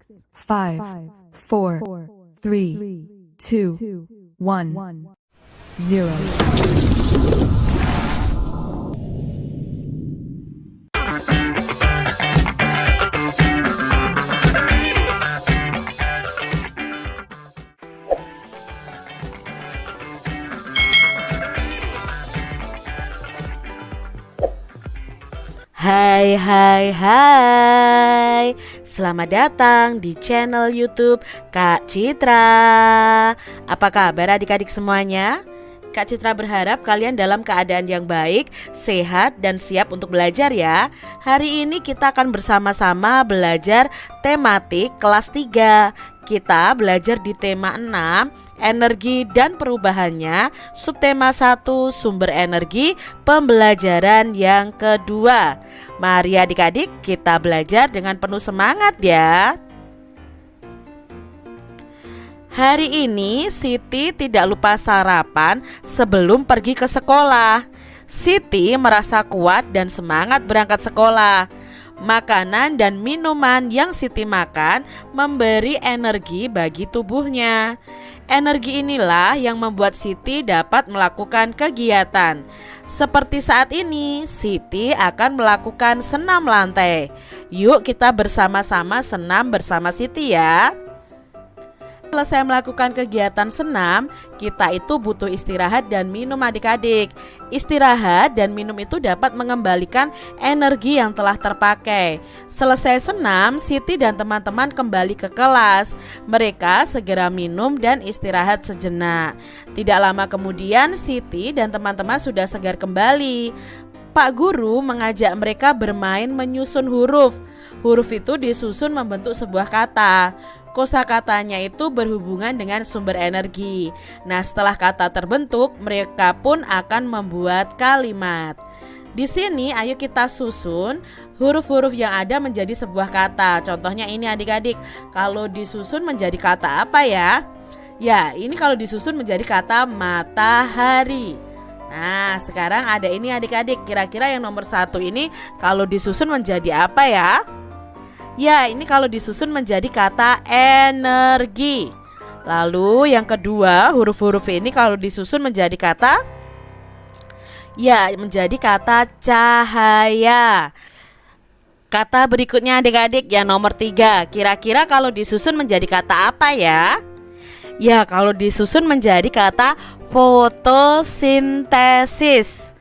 5, 4, 3, 2, 1, 0. Hai, selamat datang di channel YouTube Kak Citra. Apa kabar adik-adik semuanya? Kak Citra berharap kalian dalam keadaan yang baik, sehat, dan siap untuk belajar ya. Hari ini kita akan bersama-sama belajar tematik kelas 3. Kita belajar di tema 6, energi dan perubahannya, subtema 1, sumber energi, pembelajaran yang kedua. Mari adik-adik kita belajar dengan penuh semangat ya. Hari ini Siti tidak lupa sarapan sebelum pergi ke sekolah. Siti merasa kuat dan semangat berangkat sekolah. Makanan dan minuman yang Siti makan memberi energi bagi tubuhnya. Energi inilah yang membuat Siti dapat melakukan kegiatan. Seperti saat ini, Siti akan melakukan senam lantai. Yuk kita bersama-sama senam bersama Siti ya. Selesai melakukan kegiatan senam, kita itu butuh istirahat dan minum adik-adik. Istirahat dan minum itu dapat mengembalikan energi yang telah terpakai. Selesai senam, Siti dan teman-teman kembali ke kelas. Mereka segera minum dan istirahat sejenak. Tidak lama kemudian, Siti dan teman-teman sudah segar kembali. Pak Guru mengajak mereka bermain menyusun huruf. Huruf itu disusun membentuk sebuah kata. Kosakatanya itu berhubungan dengan sumber energi. Nah, setelah kata terbentuk, mereka pun akan membuat kalimat. Di sini ayo kita susun huruf-huruf yang ada menjadi sebuah kata. Contohnya ini adik-adik, kalau disusun menjadi kata apa ya? Ya, ini kalau disusun menjadi kata matahari. Nah, sekarang ada ini adik-adik, kira-kira yang nomor 1 ini kalau disusun menjadi apa ya? Ya, ini kalau disusun menjadi kata energi. Lalu yang kedua, huruf-huruf ini kalau disusun menjadi kata, ya, menjadi kata cahaya. Kata berikutnya adik-adik yang nomor 3, kira-kira kalau disusun menjadi kata apa ya? Ya, kalau disusun menjadi kata fotosintesis.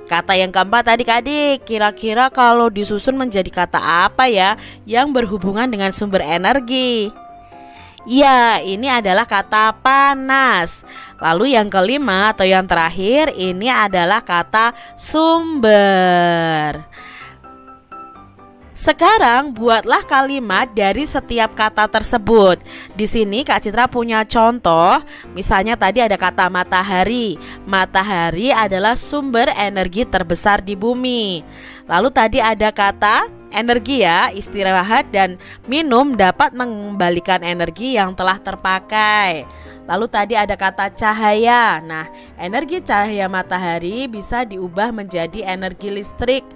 Kata yang keempat adik-adik, kira-kira kalau disusun menjadi kata apa ya yang berhubungan dengan sumber energi? Ya, ini adalah kata panas. Lalu yang kelima atau yang terakhir ini adalah kata sumber. Sekarang buatlah kalimat dari setiap kata tersebut. Di sini Kak Citra punya contoh. Misalnya tadi ada kata matahari. Matahari adalah sumber energi terbesar di bumi. Lalu tadi ada kata energi ya, istirahat dan minum dapat mengembalikan energi yang telah terpakai. Lalu tadi ada kata cahaya. Nah, energi cahaya matahari bisa diubah menjadi energi listrik.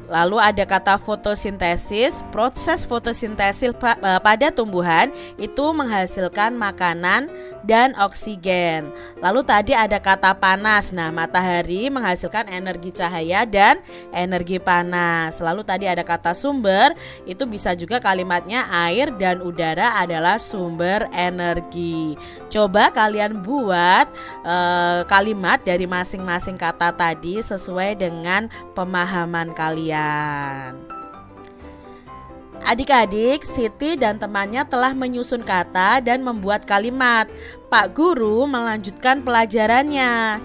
Lalu ada kata fotosintesis. Proses fotosintesis pada tumbuhan itu menghasilkan makanan dan oksigen. Lalu tadi ada kata panas. Nah, matahari menghasilkan energi cahaya dan energi panas. Lalu tadi ada kata sumber. Itu bisa juga kalimatnya air dan udara adalah sumber energi. Coba kalian buat kalimat dari masing-masing kata tadi sesuai dengan pemahaman kalian. Adik-adik, Siti dan temannya telah menyusun kata dan membuat kalimat. Pak Guru melanjutkan pelajarannya.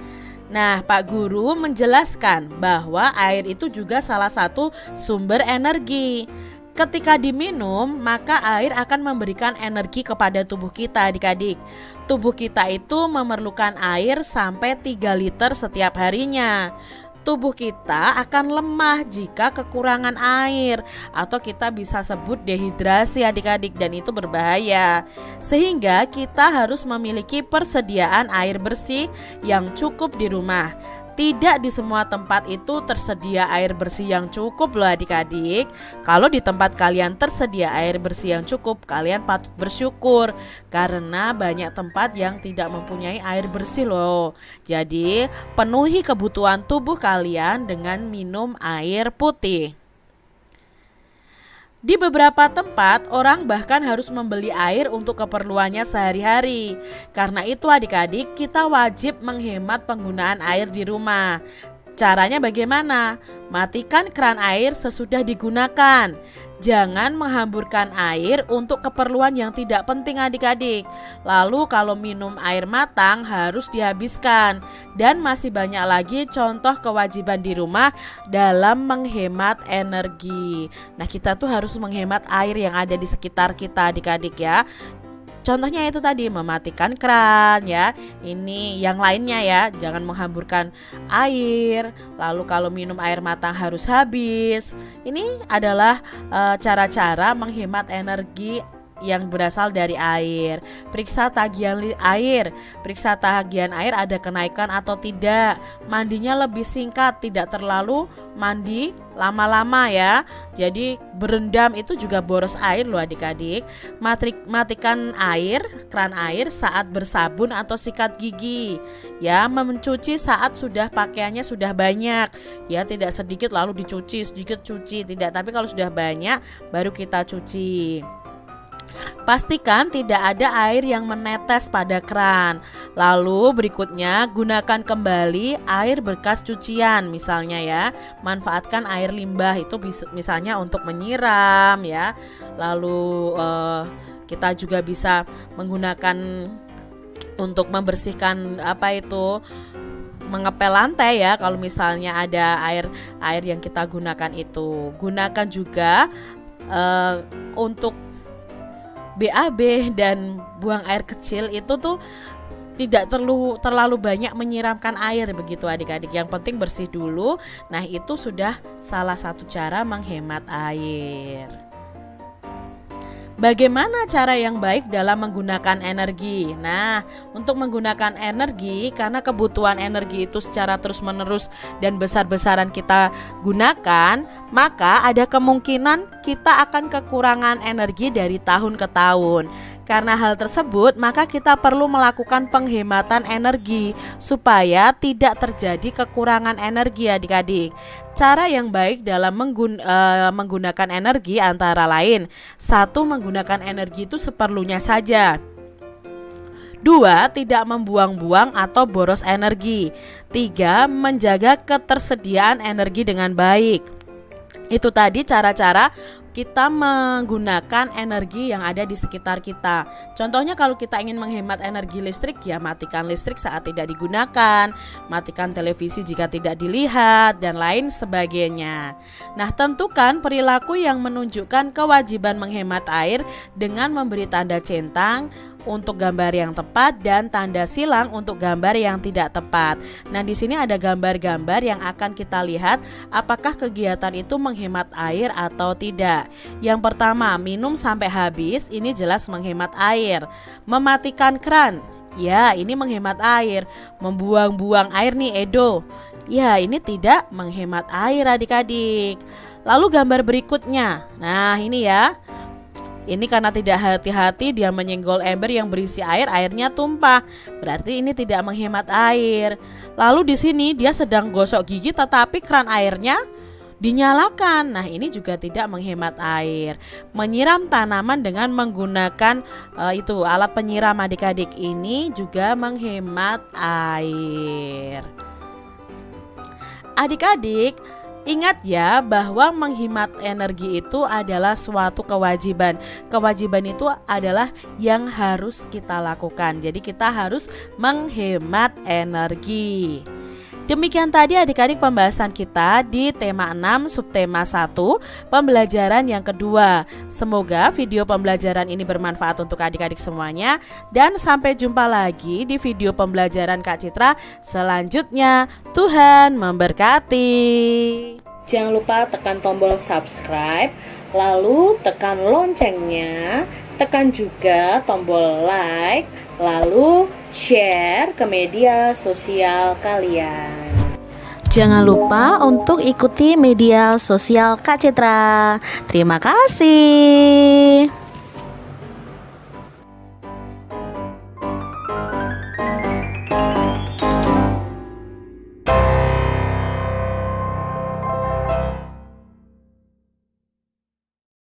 Nah, Pak Guru menjelaskan bahwa air itu juga salah satu sumber energi. Ketika diminum, maka air akan memberikan energi kepada tubuh kita adik-adik. Tubuh kita itu memerlukan air sampai 3 liter setiap harinya. Tubuh kita akan lemah jika kekurangan air, atau kita bisa sebut dehidrasi adik-adik, dan itu berbahaya. Sehingga kita harus memiliki persediaan air bersih yang cukup di rumah. Tidak di semua tempat itu tersedia air bersih yang cukup loh adik-adik. Kalau di tempat kalian tersedia air bersih yang cukup, kalian patut bersyukur karena banyak tempat yang tidak mempunyai air bersih loh. Jadi penuhi kebutuhan tubuh kalian dengan minum air putih. Di beberapa tempat, orang bahkan harus membeli air untuk keperluannya sehari-hari. Karena itu adik-adik, kita wajib menghemat penggunaan air di rumah. Caranya bagaimana? Matikan keran air sesudah digunakan. Jangan menghamburkan air untuk keperluan yang tidak penting adik-adik. Lalu kalau minum air matang harus dihabiskan. Dan masih banyak lagi contoh kewajiban di rumah dalam menghemat energi. Nah, kita tuh harus menghemat air yang ada di sekitar kita adik-adik ya. Contohnya itu tadi, mematikan keran ya. Ini yang lainnya ya, jangan menghamburkan air. Lalu kalau minum air matang harus habis. Ini adalah cara-cara menghemat energi yang berasal dari air. Periksa tagihan air. Periksa tagihan air ada kenaikan atau tidak. Mandinya lebih singkat, tidak terlalu mandi lama-lama ya. Jadi berendam itu juga boros air loh adik-adik. Matikan air, keran air saat bersabun atau sikat gigi. Ya, mencuci saat sudah pakaiannya sudah banyak. Ya, tidak sedikit lalu dicuci, sedikit cuci, tidak. Tapi kalau sudah banyak baru kita cuci. Pastikan tidak ada air yang menetes pada keran. Lalu berikutnya gunakan kembali air bekas cucian misalnya ya. Manfaatkan air limbah itu misalnya untuk menyiram ya. Lalu kita juga bisa menggunakan untuk membersihkan mengepel lantai ya. Kalau misalnya ada air yang kita gunakan itu. Gunakan juga untuk BAB dan buang air kecil itu tuh tidak terlalu banyak menyiramkan air begitu adik-adik. Yang penting bersih dulu. Nah, itu sudah salah satu cara menghemat air. Bagaimana cara yang baik dalam menggunakan energi? Nah, untuk menggunakan energi, karena kebutuhan energi itu secara terus-menerus dan besar-besaran kita gunakan, maka ada kemungkinan kita akan kekurangan energi dari tahun ke tahun. Karena hal tersebut, maka kita perlu melakukan penghematan energi supaya tidak terjadi kekurangan energi adik-adik. Cara yang baik dalam menggunakan energi antara lain: 1. Menggunakan energi itu seperlunya saja. 2. Tidak membuang-buang atau boros energi. 3. Menjaga ketersediaan energi dengan baik. Itu tadi cara-cara kita menggunakan energi yang ada di sekitar kita. Contohnya kalau kita ingin menghemat energi listrik, ya matikan listrik saat tidak digunakan, matikan televisi jika tidak dilihat, dan lain sebagainya. Nah, tentukan perilaku yang menunjukkan kewajiban menghemat air dengan memberi tanda centang untuk gambar yang tepat dan tanda silang untuk gambar yang tidak tepat. Nah, di sini ada gambar-gambar yang akan kita lihat apakah kegiatan itu menghemat air atau tidak. Yang pertama, minum sampai habis, ini jelas menghemat air. Mematikan keran, ya ini menghemat air. Membuang-buang air nih Edo, ya ini tidak menghemat air adik-adik. Lalu gambar berikutnya, nah ini ya. Ini karena tidak hati-hati dia menyenggol ember yang berisi air, airnya tumpah. Berarti ini tidak menghemat air. Lalu di sini dia sedang gosok gigi tetapi keran airnya dinyalakan. Nah, ini juga tidak menghemat air. Menyiram tanaman dengan menggunakan alat penyiram adik-adik, ini juga menghemat air. Adik-adik, ingat ya bahwa menghemat energi itu adalah suatu kewajiban. Kewajiban itu adalah yang harus kita lakukan. Jadi kita harus menghemat energi. Demikian tadi adik-adik pembahasan kita di tema 6 subtema 1 pembelajaran yang kedua. Semoga video pembelajaran ini bermanfaat untuk adik-adik semuanya. Dan sampai jumpa lagi di video pembelajaran Kak Citra selanjutnya. Tuhan memberkati. Jangan lupa tekan tombol subscribe, lalu tekan loncengnya, tekan juga tombol like, lalu share ke media sosial kalian. Jangan lupa untuk ikuti media sosial Kak Citra. Terima kasih.